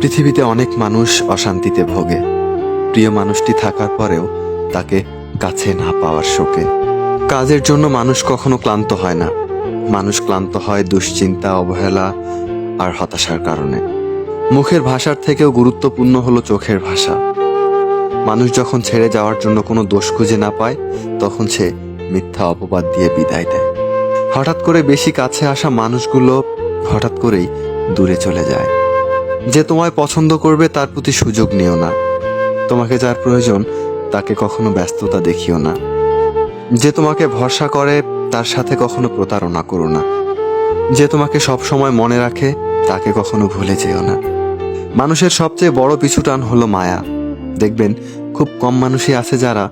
পৃথিবীতে অনেক মানুষ অশান্তিতে ভোগে, প্রিয় মানুষটি থাকার পরেও তাকে কাছে না পাওয়ার শোকে। কাজের জন্য মানুষ কখনো ক্লান্ত হয় না, মানুষ ক্লান্ত হয় দুশ্চিন্তা, অবহেলা আর হতাশার কারণে। মুখের ভাষার থেকেও গুরুত্বপূর্ণ হলো চোখের ভাষা। মানুষ যখন ছেড়ে যাওয়ার জন্য কোনো দোষ খুঁজে না পায়, তখন সে মিথ্যা অপবাদ দিয়ে বিদায় দেয়। হঠাৎ করে বেশি কাছে আসা মানুষগুলো হঠাৎ করেই দূরে চলে যায়। যে তোমায় পছন্দ করবে তার প্রতি সুযোগ নিও না। তোমাকে যার প্রয়োজন তাকে কখনো ব্যস্ততা দেখিও না। যে তোমাকে ভরসা করে তার সাথে কখনো প্রতারণা করো না। যে তোমাকে সব সময় মনে রাখে তাকে কখনো ভুলে যেও না। মানুষের সবচেয়ে বড় পিছুটান হলো মায়া। দেখবেন খুব কম মানুষই আছে যারা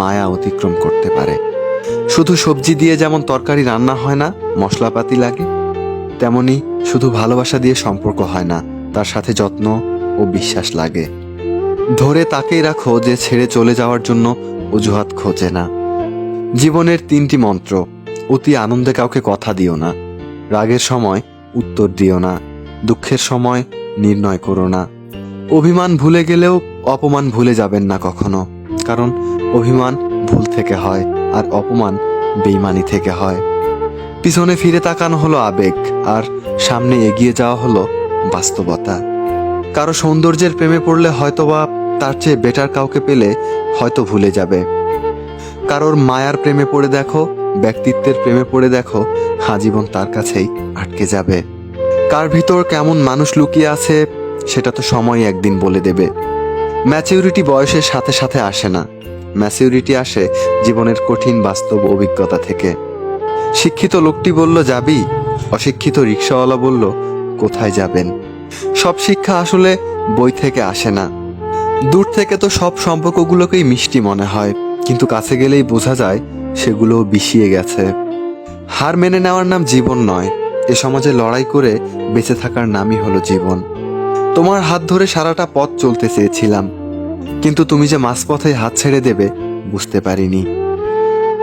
মায়া অতিক্রম করতে পারে। শুধু সবজি দিয়ে যেমন তরকারি রান্না হয় না, মশলাপাতি লাগে, তেমনি শুধু ভালোবাসা দিয়ে সম্পর্ক হয় না, তার সাথে যত্ন ও বিশ্বাস লাগে। ধরে তাকেই রাখো যে ছেড়ে চলে যাওয়ার জন্য অজুহাত খোঁজে না। জীবনের 3টি মন্ত্র: অতি আনন্দে কাউকে কথা দিও না, রাগের সময় উত্তর দিও না, দুঃখের সময় নির্ণয় করো না। অভিমান ভুলে গেলেও অপমান ভুলে যাবেন না কখনো, কারণ অভিমান ভুল থেকে হয় আর অপমান বেইমানি থেকে হয়। পিছনে ফিরে তাকানো হলো আবেগ, আর সামনে এগিয়ে যাওয়া হলো বাস্তবতা। কারো সৌন্দর্যের প্রেমে পড়লে হয়তোবা তার চেয়ে বেটার কাউকে পেলে হয়তো ভুলে যাবে। কারোর মায়ার প্রেমে পড়ে দেখো, ব্যক্তিত্বের প্রেমে পড়ে দেখো, আজীবন তার কাছেই আটকে যাবে। কার ভিতর কেমন মানুষ লুকিয়ে আছে সেটা তো সময় একদিন বলে দেবে। ম্যাচিউরিটি বয়সের সাথে সাথে আসে না, ম্যাচিউরিটি আসে জীবনের কঠিন বাস্তব অভিজ্ঞতা থেকে। শিক্ষিত লোকটি বলল যাবি, অশিক্ষিত রিক্সাওয়ালা বলল কোথায় যাবেন। সব শিক্ষা আসলে বই থেকে আসে না। দূর থেকে তো সব সম্পর্কগুলোকেই মিষ্টি মনে হয়, কিন্তু কাছে গেলেই বোঝা যায় সেগুলো বিষিয়ে গেছে। হার মেনে নেওয়ার নাম জীবন নয়, এ সমাজে লড়াই করে বেঁচে থাকার নামই হলো জীবন। তোমার হাত ধরে সারাটা পথ চলতে চেয়েছিলাম, কিন্তু তুমি যে মাঝপথে হাত ছেড়ে দেবে বুঝতে পারিনি।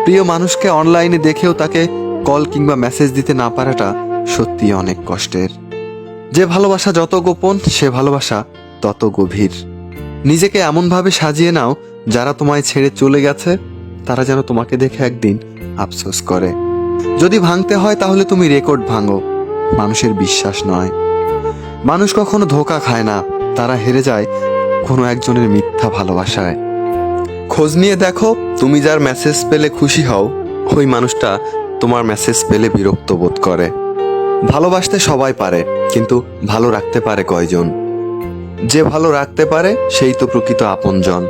প্রিয় মানুষকে অনলাইনে দেখেও তাকে কল কিংবা মেসেজ দিতে না পারাটা সত্যিই অনেক কষ্টের। যে ভালোবাসা যত গোপন, সে ভালোবাসা তত গভীর। নিজেকে এমনভাবে সাজিয়ে নাও যারা তোমায় ছেড়ে চলে গেছে তারা যেন তোমাকে দেখে একদিন আফসোস করে। যদি ভাঙতে হয় তাহলে তুমি রেকর্ড ভাঙো, মানুষের বিশ্বাস নয়। মানুষ কখনো ধোঁকা খায় না, তারা হেরে যায় কোনো একজনের মিথ্যা ভালোবাসায়। খোঁজ নিয়ে দেখো, তুমি যার মেসেজ পেলে খুশি হও, ওই মানুষটা তোমার মেসেজ পেলে বিরক্ত বোধ করে। ভালোবাসতে সবাই পারে, কিন্তু ভালো রাখতে পারে কয়জন? যে ভালো রাখতে পারে সেই তো প্রকৃত আপনজন।